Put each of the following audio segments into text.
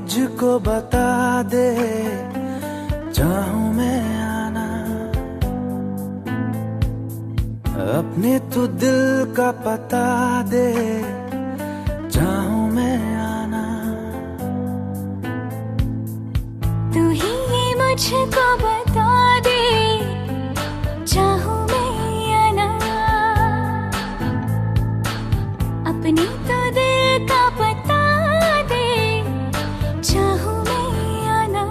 मुझको बता दे, चाहूं मैं आना, अपने तू दिल का पता दे, चाहूं मैं आना। तू ही मुझको बता दे, चाहूं मैं आना, अपने तो दिल का पता दे, चाहूं मैं आना।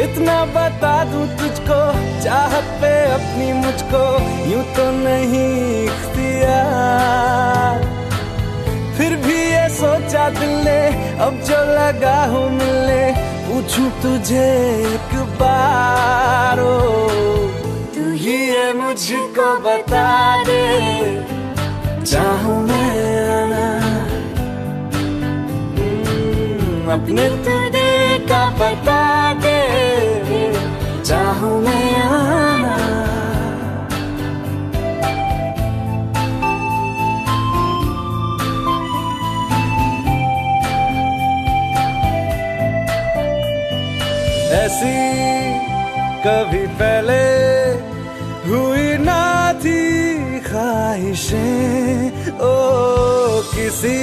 इतना बता दूं तुझको, चाहत पे अपनी मुझको यूं तो नहीं इख्तियार, फिर भी ये सोचा दिल ने अब जो लगा हूं मिलने, पूछूं तुझे एक बार, ओ तू ही है मुझको बता दे, चाहूं मैं आना, अपने तो दिल का पता दे, चाहूं मैं आना। ऐसी कभी पहले हुई ना थी ख्वाहिशें, ओ किसी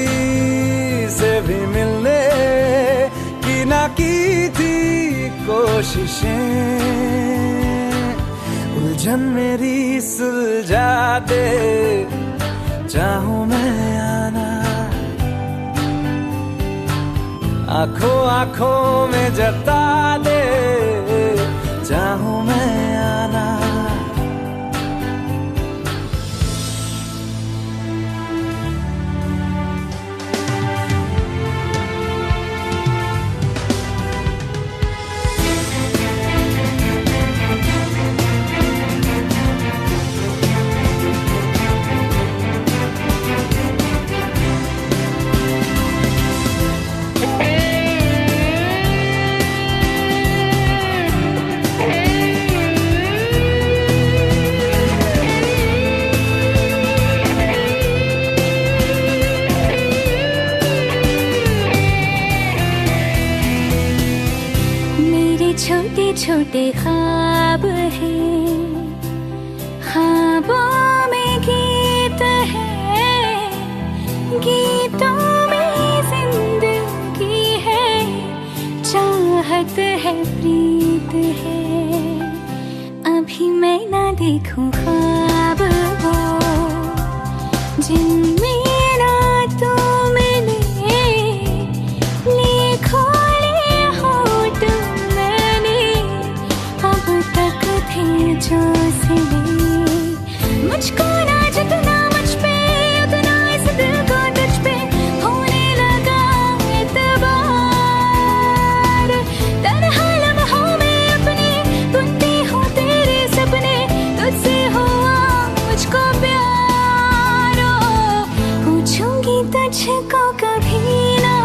से भी मिलने की ना की थी कोशिशें, उलझन मेरी सुलझा दे, चाहूं मैं आना, आंखों आंखों में जता दे, चाहूं मैं आना। छोटे छोटे ख्वाब हैं, ख्वाबों में गीत है, गीतों में जिंदगी है, चाहत है, प्रीत है, अभी मैं ना देखूं ख्वाब वो जिनमें ना तू मिले, लिखो जो सिले, मुझको ना जितना मुझ पे उतना इस दिल को तुझ पे होने लगा एतबार, तन्हा लम्हों में अपने बुनती हूँ तेरे सपने, तुझसे हुआ मुझको प्यार, पूछूंगी तुझको कभी ना,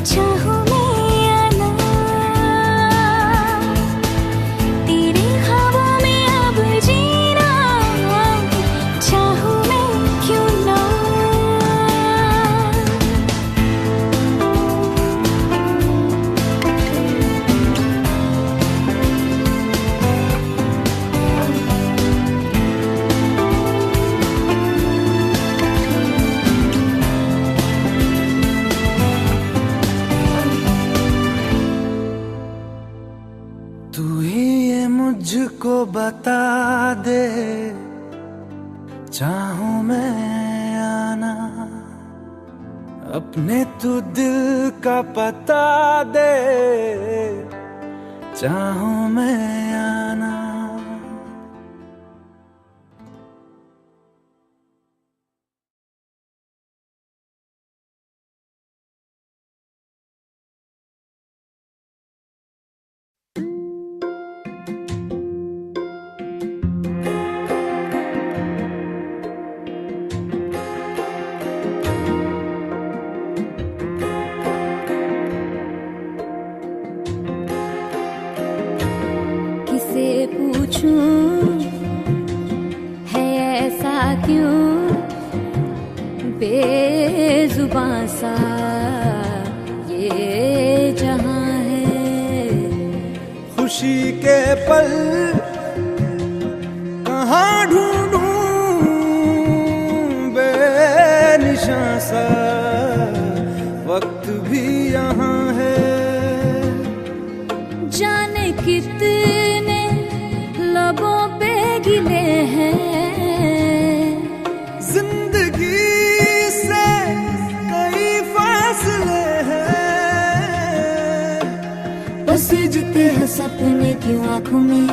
चाहूं मुझको बता दे, चाहूं मैं आना, अपने तू दिल का पता दे, चाहूं मैं आना। पूछूं है ऐसा क्यों, बेजुबां सा ये जहां है। खुशी के पल कहाँ ढूंढूं, बेनिशां सा वक्त भी यहाँ है। जाने कितने लबों पे गिले हैं, जिंदगी से कई फासले हैं। बस जीते हैं सपने क्यों आंखों में,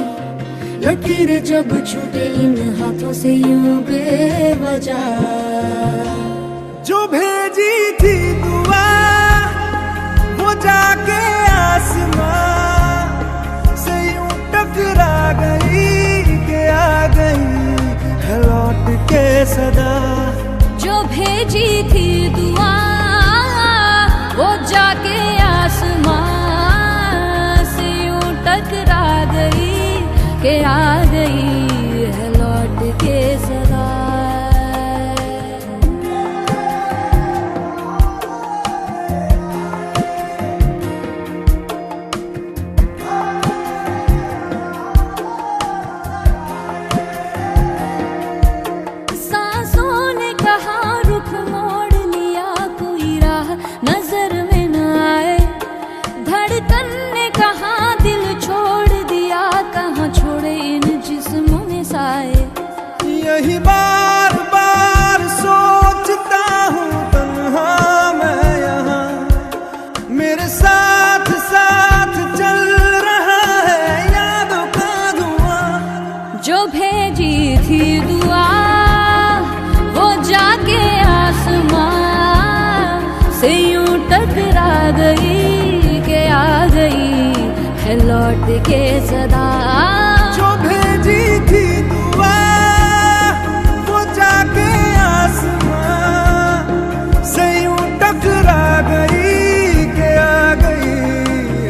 लकीरें जब छूटे इन हाथों से यूं बेवजह। जो भेजी थी दुआ वो जाके आसमां से यूं टकरा गई कि आ गई है लौट के सदा। जो भेजी थी दुआ वो जाके आसमां से यूं टकरा गई कि आ गई है लौट के सदा। यही बार बार सोचता हूँ तन्हा मैं यहाँ, मेरे साथ साथ चल रहा है यादों का धुआं। जो भेजी थी दुआ वो जाके आसमां से यूं टकरा गई कि आ गई है लौट के सदा। जो भेजी थी दुआ वो जाके आसमां से यूं टकरा गई कि आ गई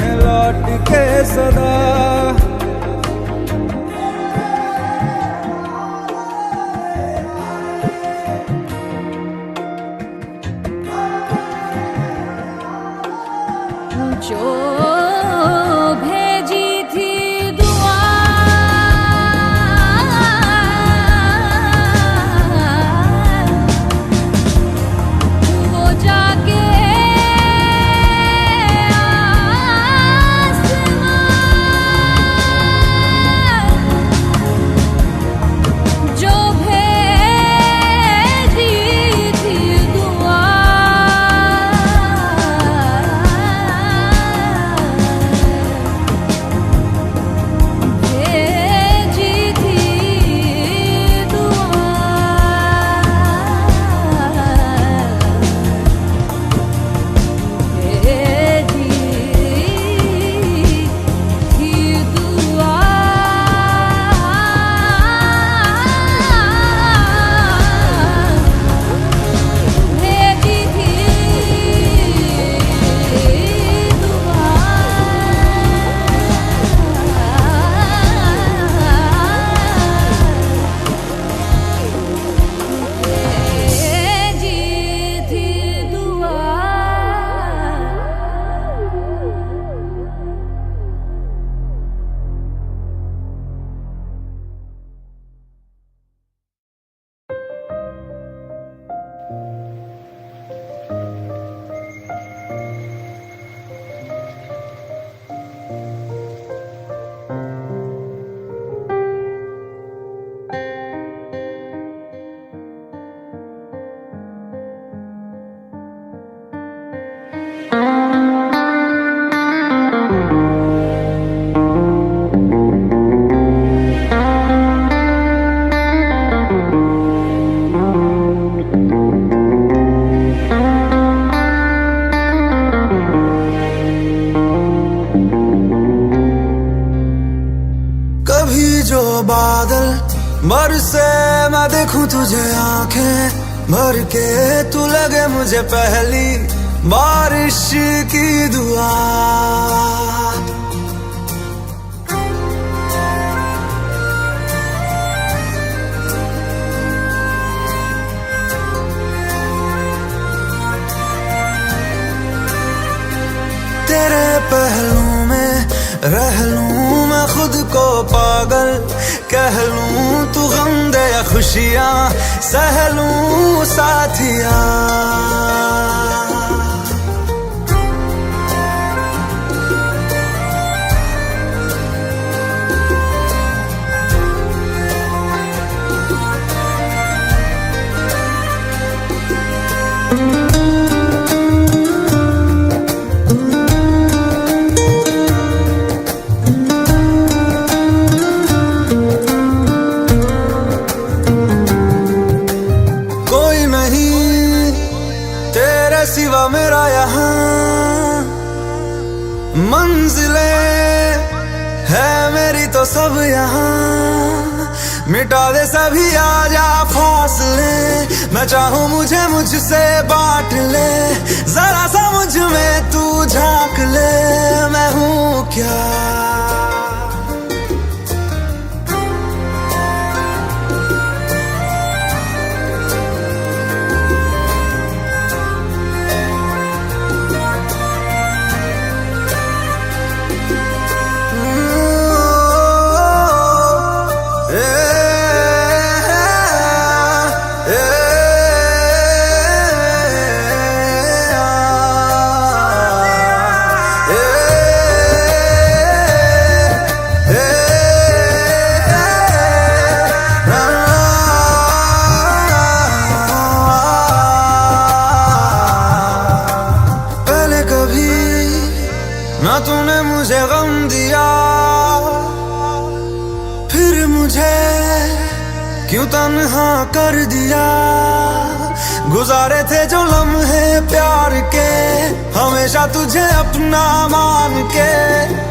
है लौट के सदा। जो भेजी थी दुआ वो जाके आसमां, जो भेजी थी दुआ बादल बरसे मैं देखूं तुझे आंखें भर के, तू लगे मुझे पहली बारिश की दुआ। पागल कह लूं, तू गम दे या खुशियां सह लूं साथिया। कोई नहीं तेरे सिवा मेरा यहाँ, मंजिलें है मेरी तो सब यहाँ। मिटा दे सभी आजा फासले, मैं चाहूँ मुझे मुझसे बांट ले। जरा सा मुझ में तू झांक ले, मैं हूँ क्या। ना तूने मुझे गम दिया, फिर मुझे क्यों तन्हा कर दिया। गुजारे थे जो लम्हे प्यार के, हमेशा तुझे अपना मान के,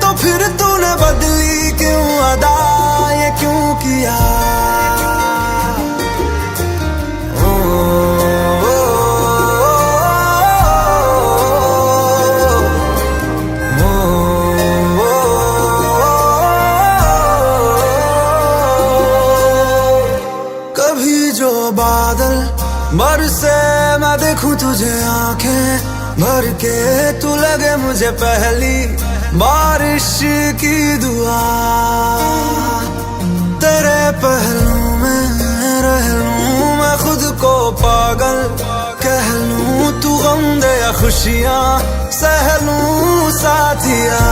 तो फिर तूने बदली क्यों अदा, ये क्यों किया। बादल बरसे मैं देखूं तुझे आंखें भर के, तू लगे मुझे पहली बारिश की दुआ। तेरे पहलू में रह लूं मैं खुद को पागल कह लूं, तू गम दे या खुशियां सह लूं साथिया।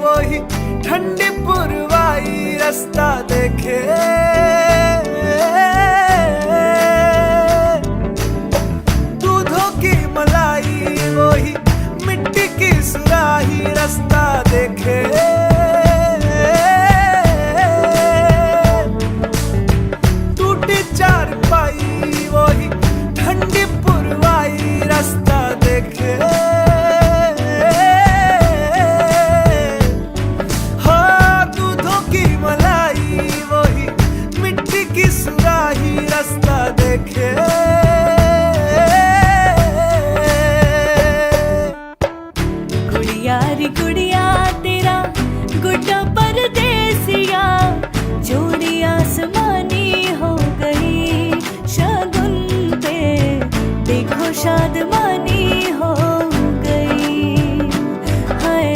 वही ठंडी पुरवाई रास्ता देखे, दूधों की मलाई वही मिट्टी की सुराही रास्ता देखे। टूटी चारपाई वही ठंडी पुरवाई रास्ता देखे। हाँ दूधों की मलाई वही मिट्टी की सुराही रास्ता देखे। गुड़िया रे गुड़िया तेरा गुड्डा परदेसिया, जोड़ी आसमानी हो गई शगुन पे, देखो शादमानी हो गई। हाय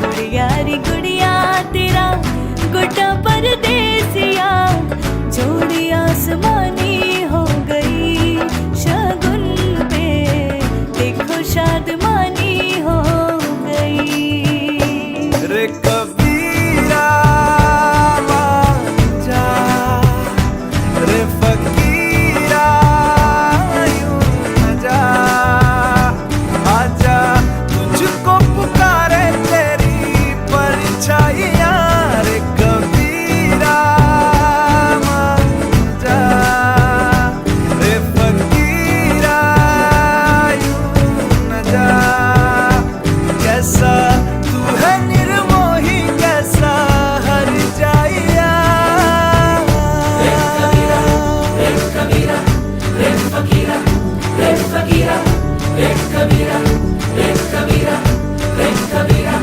गुड़िया रे गुड़िया तेरा गुड्डा परदेसिया, जोड़ी आसमानी हो गई शगुन पे, देखो शादमानी हो गई। रे कबीरा मान जा, रे फकीरा यूं न जा, आजा तुझको पुकारे तेरी परछाइयाँ। रे कबीरा मान जा, रे फकीरा यूं न जा। कैसा तू है निर्मोही, कैसा हर जाइया। रे कबीरा, रे कबीरा, रे फकीरा, रे फकीरा, रे कबीरा, रे कबीरा, रे कबीरा,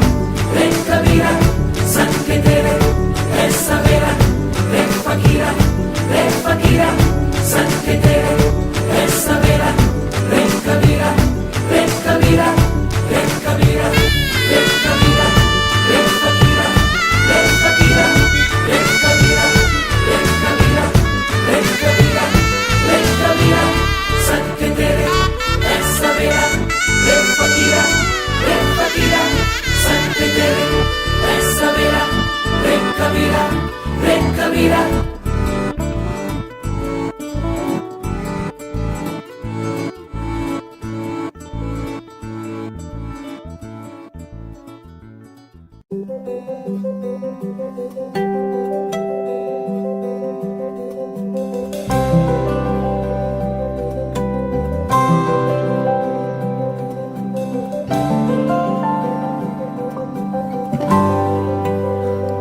रे कबीरा, संग तेरे है सवेरा। रे फकीरा, रे फकीरा, संग तेरे है सवेरा। रे कबीरा, रे कबीरा, रे कबीरा, रे कबीरा, रे फकीरा, रे फकीरा, रे कबीरा, रे कबीरा, रे कबीरा, रे कबीरा, संग तेरे है सवेरा। रे फकीरा, रे फकीरा, संग तेरे है सवेरा। रे कबीरा, रे कबीरा।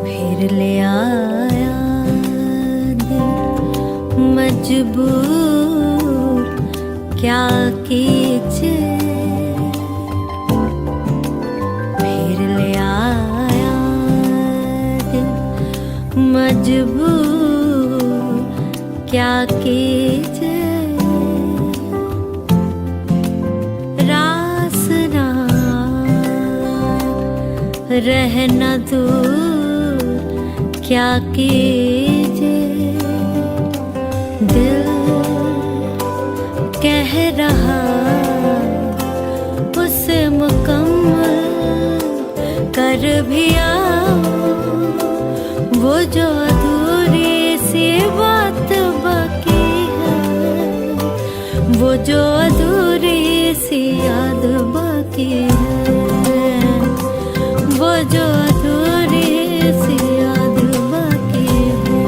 फिर ले आया दिल मजबूर, क्या कीजिए। फिर ले आया दिल मजबूर, क्या कीजिए। रास ना रहना दूर, क्या कीजिए। दिल कह रहा उसे मुकम्मल कर भी आओ, वो जो अधूरी सी बात बाकी है, वो जो अधूरी सी याद बाकी है, वो जो अधूरी सी याद बाकी है।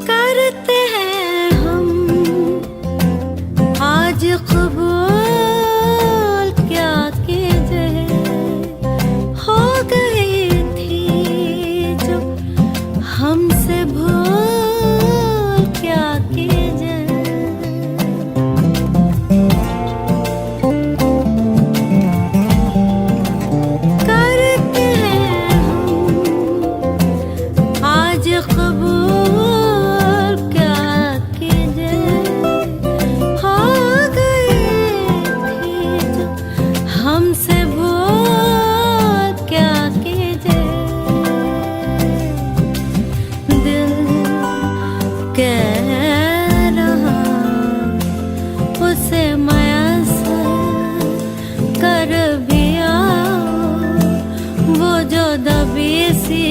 करते हैं हम आज सी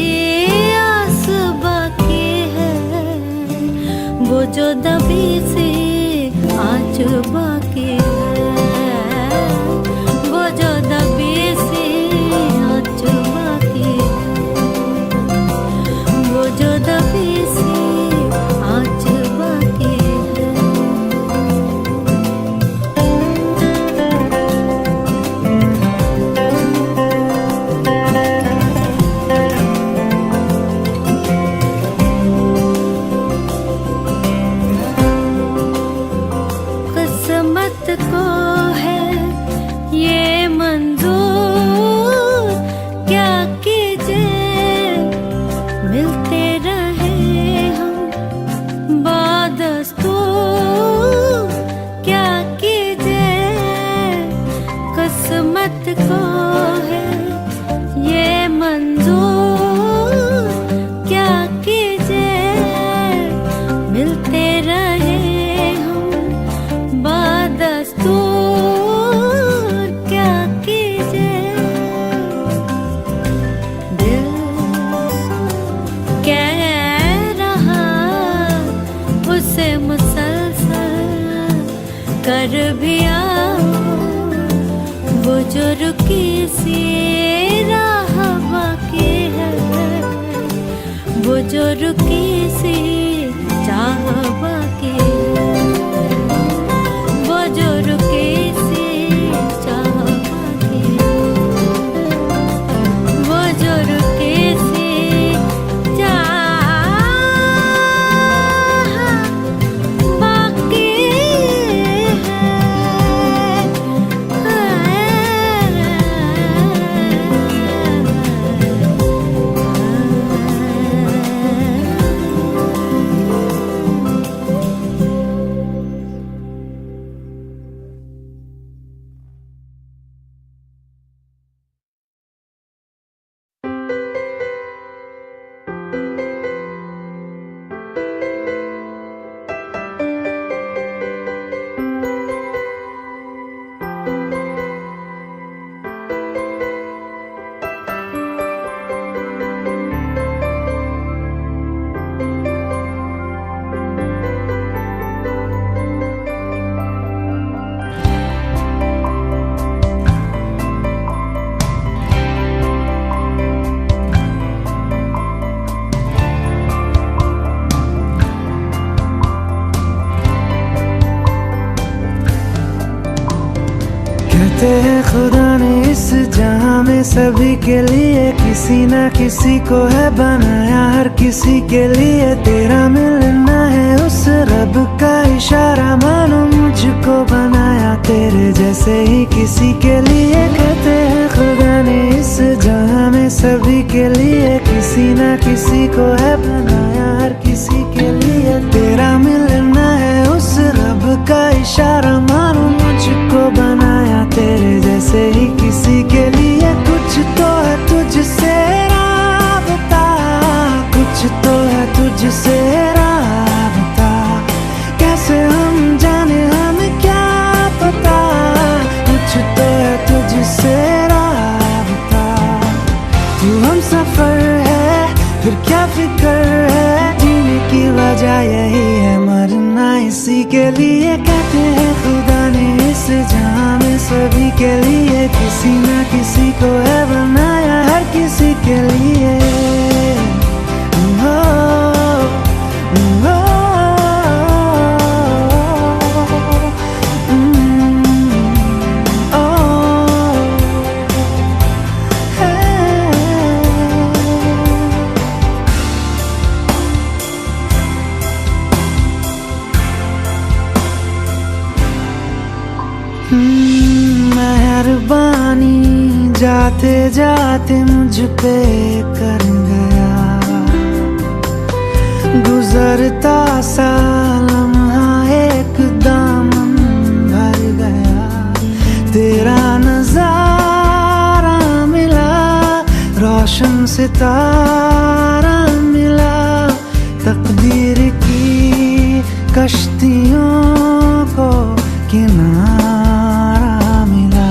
आस बाकी है, वो जो दबी सी आज बाकी है, वो जो दबी सी आज बाकी है, वो जो दबी सी आज बाकी है। किस्मत को है ये मंजूर, क्या कीजिए मिलते रहे हम बादस्तूर, क्या कीजिए किस्मत को है ये मंजूर, क्या कीजिए मिलते रहे बादस्तूर, क्या कीजिए। दिल कह रहा उसे मुसलसल कर भी आओ, वो जो रुकी सी राह बाकी है, वो जो रुकी सी चाह बाकी है, वो जो रुके सी चाह बाकी है, वो जो रुके सी चाह बाकी कहते हैं खुदा ने इस जहां में सभी के लिए किसी ना किसी को है बनाया, हर किसी के लिए तेरा मिलना है उस रब का इशारा, मानो मुझको बनाया तेरे जैसे ही किसी के लिए। कहते हैं खुदा ने इस जहां में सभी के लिए किसी ना किसी को है बनाया, हर किसी के लिए तेरा मिलना है उस रब का इशारा, मानो मुझको बनाया तेरे जैसे ही किसी के लिए। कुछ तो है तुझसे राबता, कुछ तो है तुझसे राबता, कैसे हम जाने हमें क्या पता, कुछ तो है तुझसे राबता। तू हम सफर है फिर क्या फिक्र है, जीने की वजह यही है मरना इसी के लिए। कहते हैं खुदा ने इस जहां में सभी के लिए किसी ना किसी को है बनाया, हर किसी के लिए। मेहरबानी जाते जाते मुझ पे कर गया, गुजरता सा लम्हा एक दामन भर गया, तेरा नजारा मिला रोशन सितारा मिला, तकदीर की कश्तियों को किनारा मिला।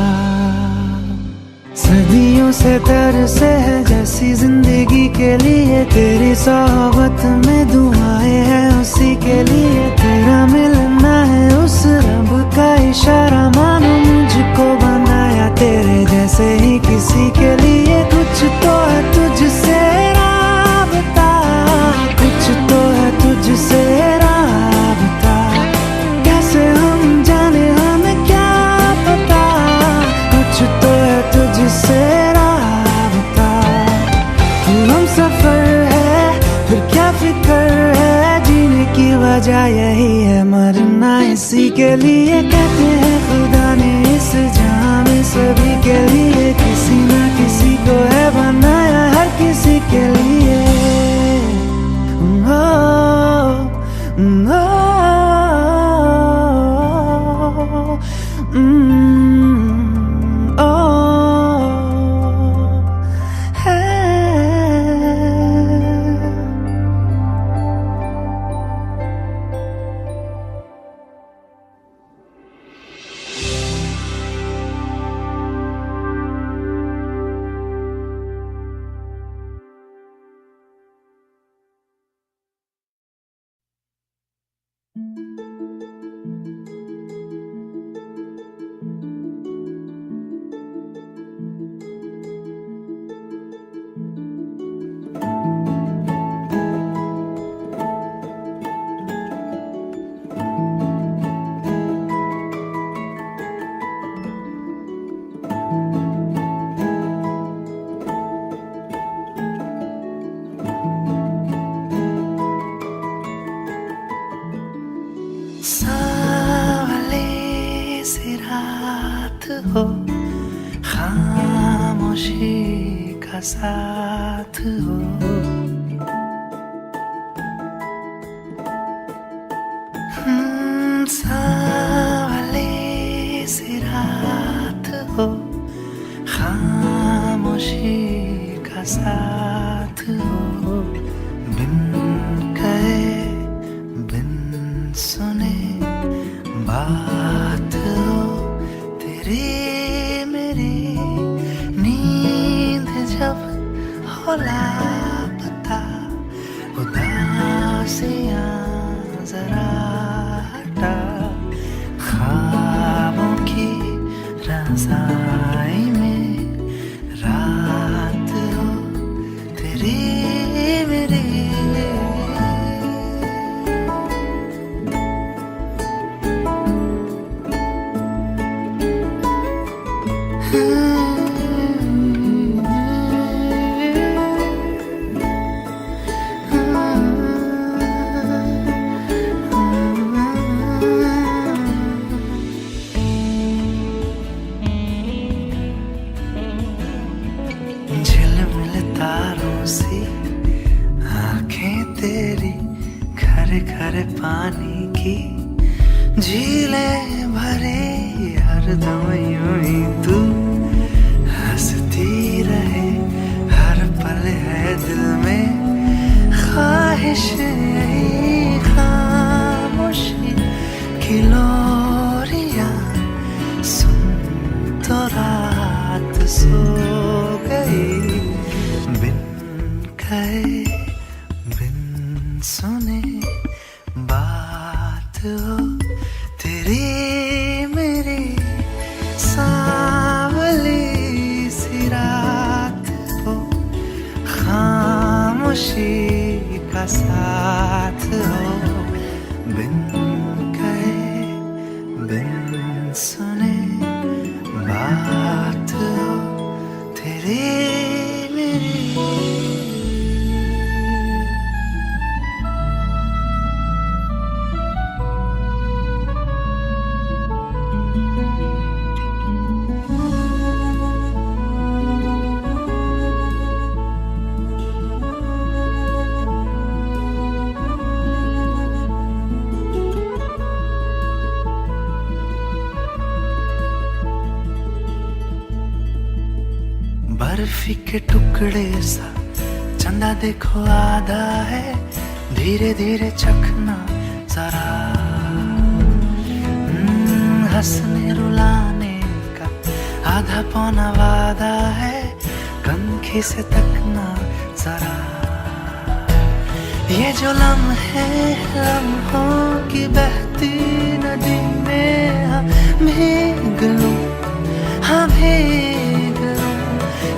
सदियों से तरसे है जैसे इसी जिंदगी के लिए, तेरी सोहबत में दुआएं हैं उसी के लिए, तेरा मिलना है उस रब का इशारा, मानो मुझको बनाया तेरे जैसे ही किसी के लिए। कुछ तो है तुझसे राबता, कुछ तो है तुझसे राबता, कैसे हम जाने हमें क्या पता, कुछ तो है तुझसे राबता। तू हम सफर है फिर क्या फिक्र है, जीने की वजह यही है, मरना इसी के लिए। कहते हैं खुदा ने इस जहां में सभी के लिए किसी ना किसी को है बनाया, हर किसी के लिए। सावले सी रात हो, खामोशी का साथ हो, सावले सी रात हो, खामोशी का साथ हो, बिन कहे बिन सुने बात हो, तेरी मेरी नींद जब हो लापता, उदासियां जरा हटा, ख्वाबों की रज़ाई में रात हो, तेरी मेरी। झिलमिल तारों सी आंखें तेरी, खरे खरे पानी की झीलें भरे, हरदम यूं ही तू हंसती रहे, हर पल है दिल में ख्वाहिश यही, खामोशी की लोरियां सुन तो रात सो गई, बिन कहे बिन सुने बात हो, तेरी मेरी सांवली सी रात हो, खामोशी का साथ हो, बिन कहे बिन सुने बात हो, तेरी मेरी। बर्फी के टुकड़े सा चंदा देखो आधा है, धीरे धीरे चखना जरा, हंसने रुलाने का आधा पौना वादा है, कंधे आंखें से तकना जरा, ये जो लम्हे लम्हों की बहती नदी में हम भीग लूं, हम भीग लूं।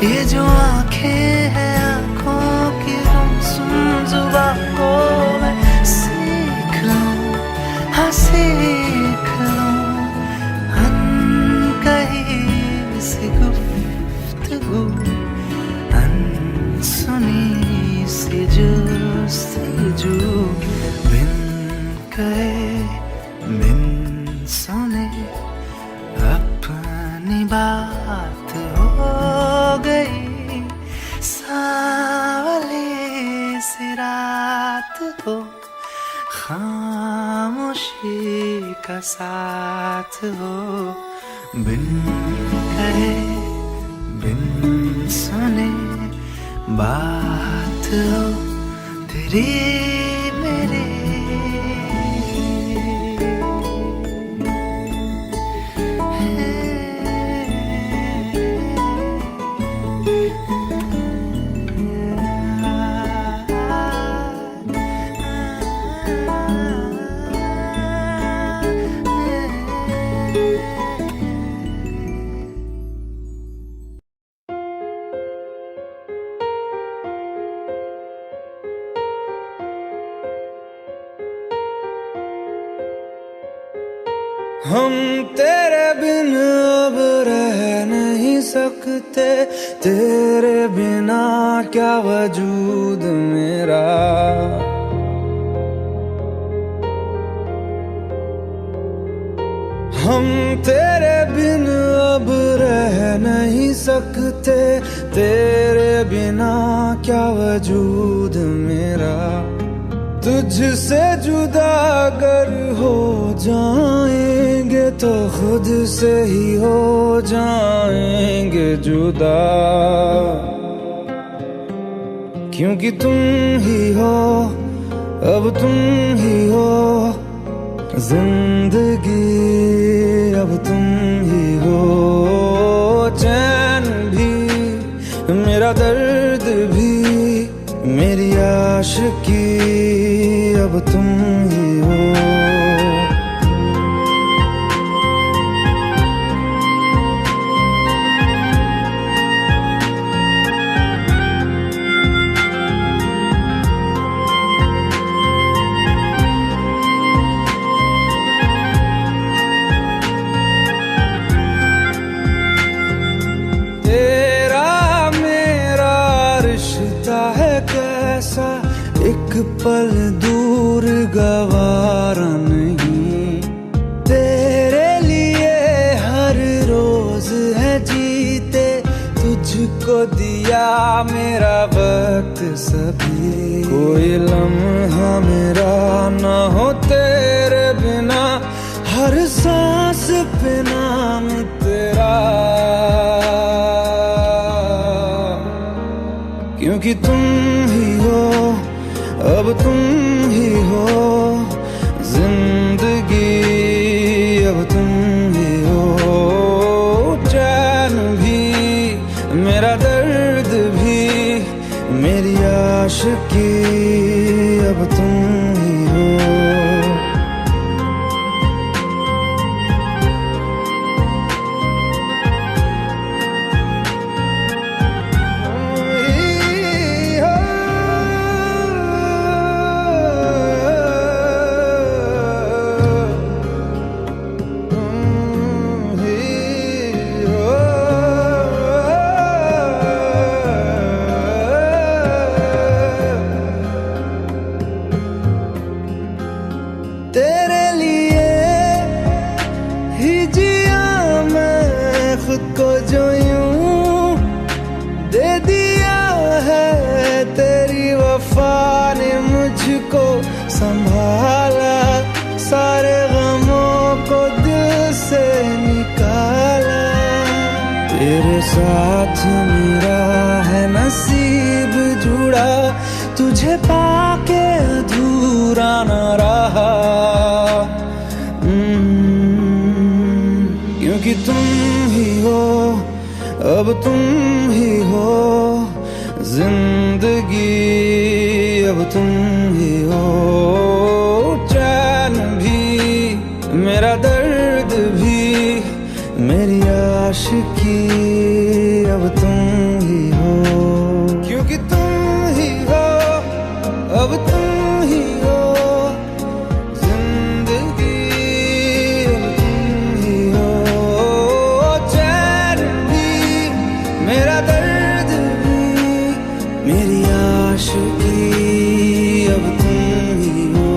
ये जो आंखें हैं आंखों की गुमसुम जुबां को मैं सीख लूं, हाँ सीख लूं। अनकही सी गुफ्तगू, अनसुनी सी जुस्तजू, बिन कहे बिन सुने अपनी बात हो गई। सावली सी रात हो, खामोशी का साथ हो, बिन कहे बिन सुने बात हो तेरी मेरी। हम तेरे बिन अब रह नहीं सकते, तेरे बिना क्या वजूद मेरा। हम तेरे बिन अब रह नहीं सकते, तेरे बिना क्या वजूद मेरा। तुझसे जुदा अगर हो जाएंगे तो खुद से ही हो जाएंगे जुदा, क्योंकि तुम ही हो, अब तुम ही हो जिंदगी, अब तुम ही हो। चैन भी मेरा दर्द भी मेरी आशिकी, अब तुम ही हो। तेरा मेरा रिश्ता है कैसा, एक पल दूर गवारा नहीं। तेरे लिए हर रोज है जीते, तुझको दिया मेरा वक्त सभी। कोई लम्हा मेरा ना हो तेरे बिना, हर सांस पे नाम तेरा, क्योंकि तुम ही हो, अब तुम ही हो जिंदगी, अब तुम ही हो। चैन भी मेरा दर्द भी मेरी आशिकी, अब तुम ही हो। तेरे लिए ही जिया मैं खुद को, जो यूं दे दिया है तेरी वफा ने मुझको संभाला। सारे गमों को दिल से निकाला, तेरे साथ मेरा है नसीब जुड़ा, तुझे पाके अधूरा न रहा। क्योंकि तुम ही हो, अब तुम ही हो जिंदगी अब तुम ही हो, चैन भी मेरा दर्द भी, मेरी आशिकी अब तुम ही हो, क्योंकि तुम ही हो, अब तुम ही हो, जिंदगी अब तुम ही हो, चैन भी मेरा दर्द भी, मेरी आशिकी अब तुम ही हो।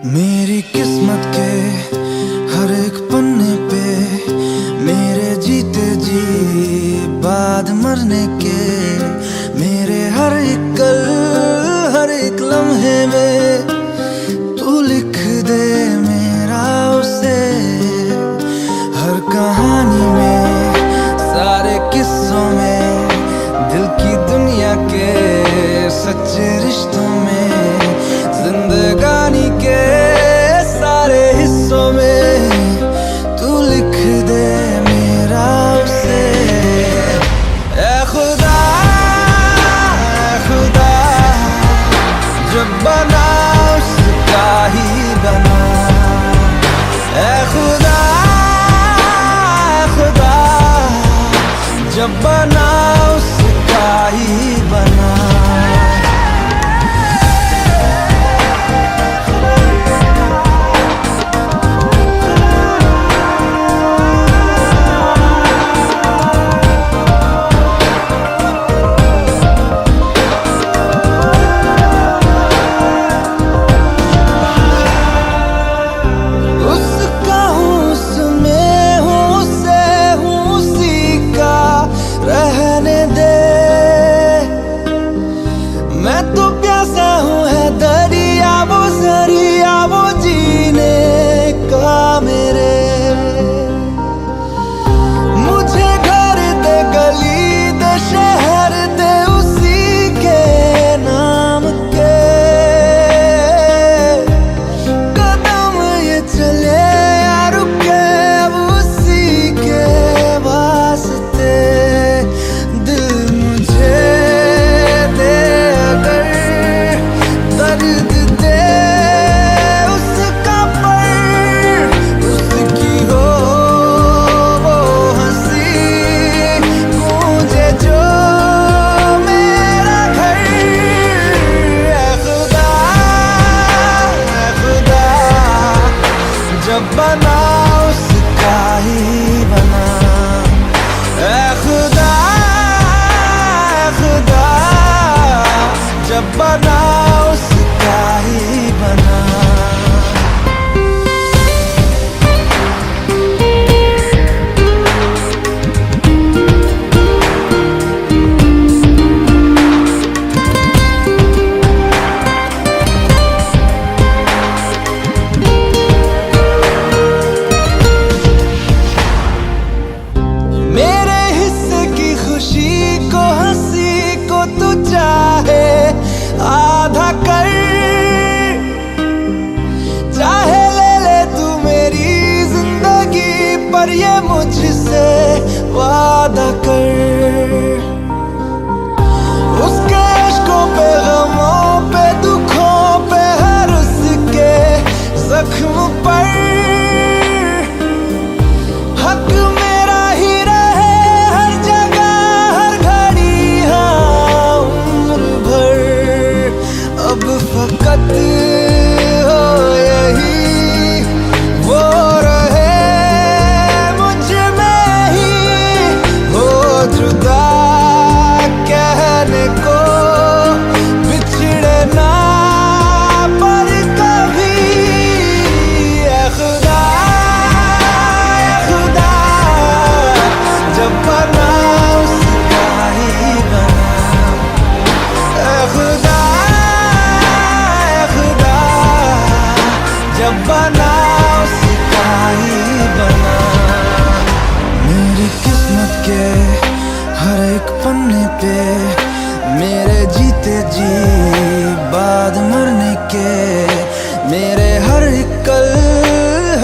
मेरी किस्मत के हर एक पन्ने पे मेरे जीते जी बाद मरने के, मेरे हर एक कल हर एक लम्हे में तू लिख दे मेरा उसे, हर कहानी में सारे किस्सों में दिल की दुनिया के सच्चे रिश्तों में, जिंदगानी के सारे हिस्सों में तू लिख दे मेरा उसे। ऐ खुदा जब बना उसका ही बना, ऐ खुदा जब बना उसका ही बना। पे मेरे जीते जी बाद मरने के, मेरे हर एक कल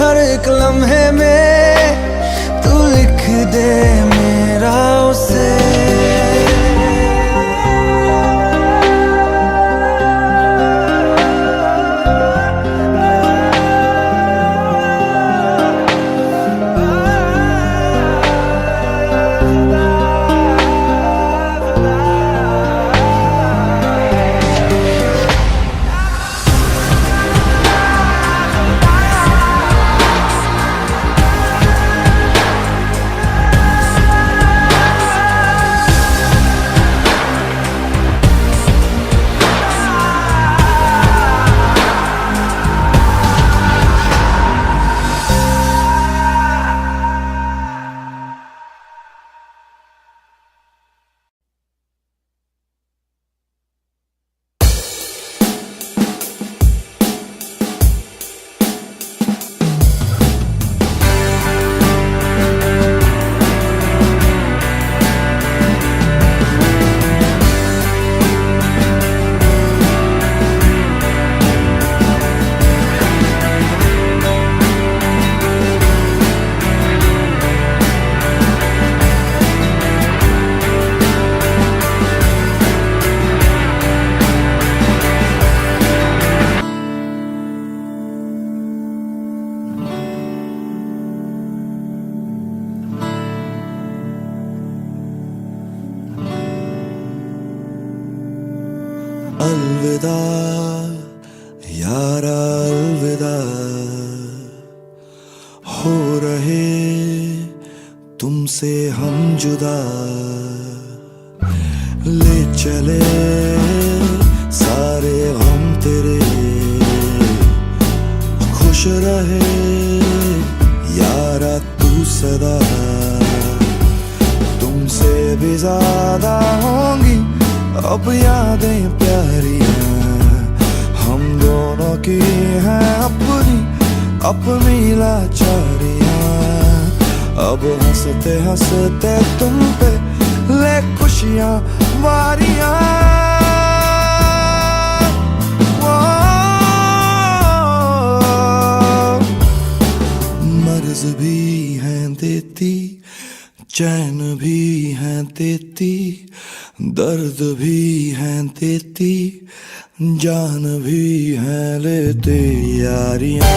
हर एक लम्हे में तू लिख दे मेरा उसे। अलविदा यारा अलविदा, हो रहे तुमसे हम जुदा, ले चले सारे हम तेरे, खुश रहे यारा तू सदा, तुमसे भी ज्यादा होंगी अब यादें प्यारियां, हम दोनों की हैं अपनी अपनी लाचारियां, अब हंसते हंसते तुम पे ले खुशियां वारियां। मर्ज भी हैं देती, चैन भी हैं देती, दर्द भी हैं देती, जान भी हैं लेते यारियां।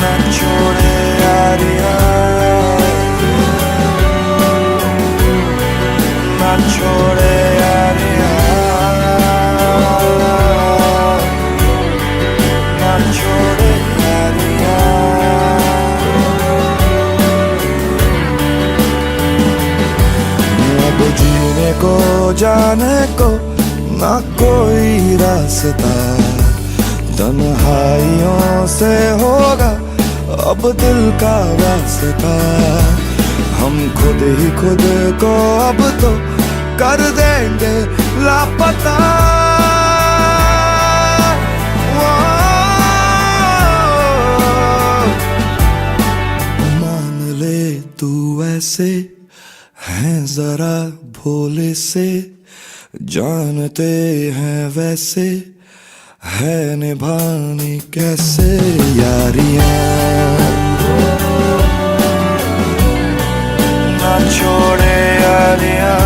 ना छोड़े यारियां, ना छोड़े यारियां, ना छोड़े यारियां। जीने को जाने को ना कोई रास्ता, तन्हाइयों से होगा अब दिल का वास्ता, हम खुद ही खुद को अब तो कर देंगे लापता। मान ले तू ऐसे हैं जरा भोले से, जानते हैं वैसे है निभानी कैसे यारियां। ना छोड़े यारियां,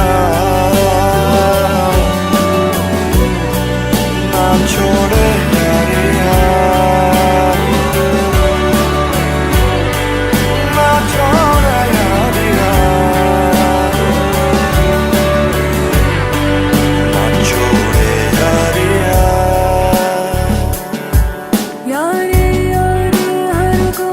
ना छोड़े यारियां, ना छोड़े यारियां। यारे यारे हर को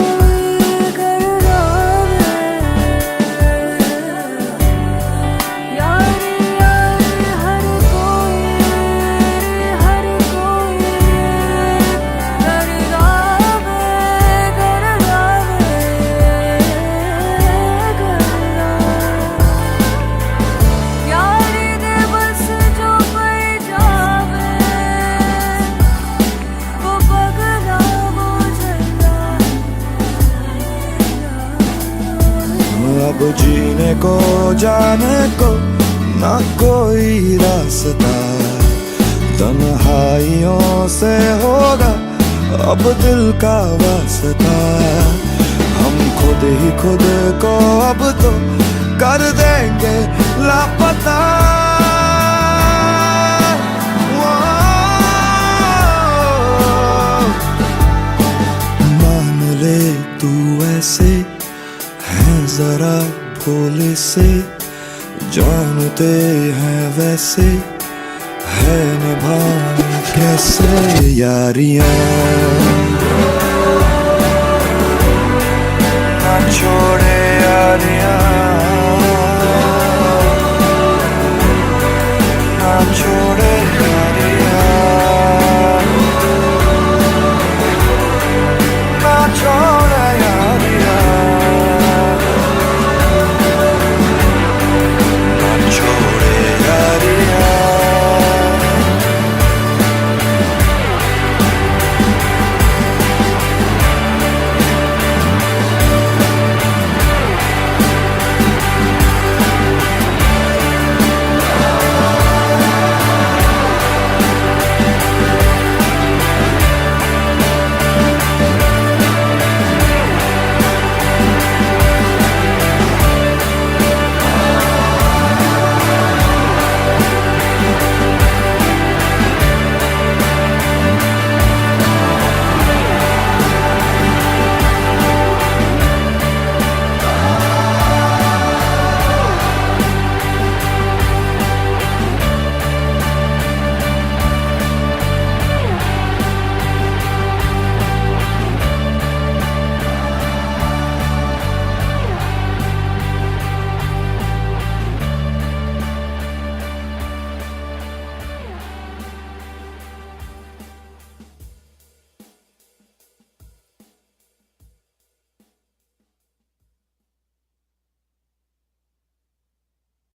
जीने को जाने को ना कोई रास्ता, तन्हाइयों से होगा अब दिल का वास्ता। हम खुद ही खुद को अब तो कर देंगे लापता। मान ले तू ऐसे है जरा भोले से, जानते हैं वैसे है निभाना कैसे यारियां।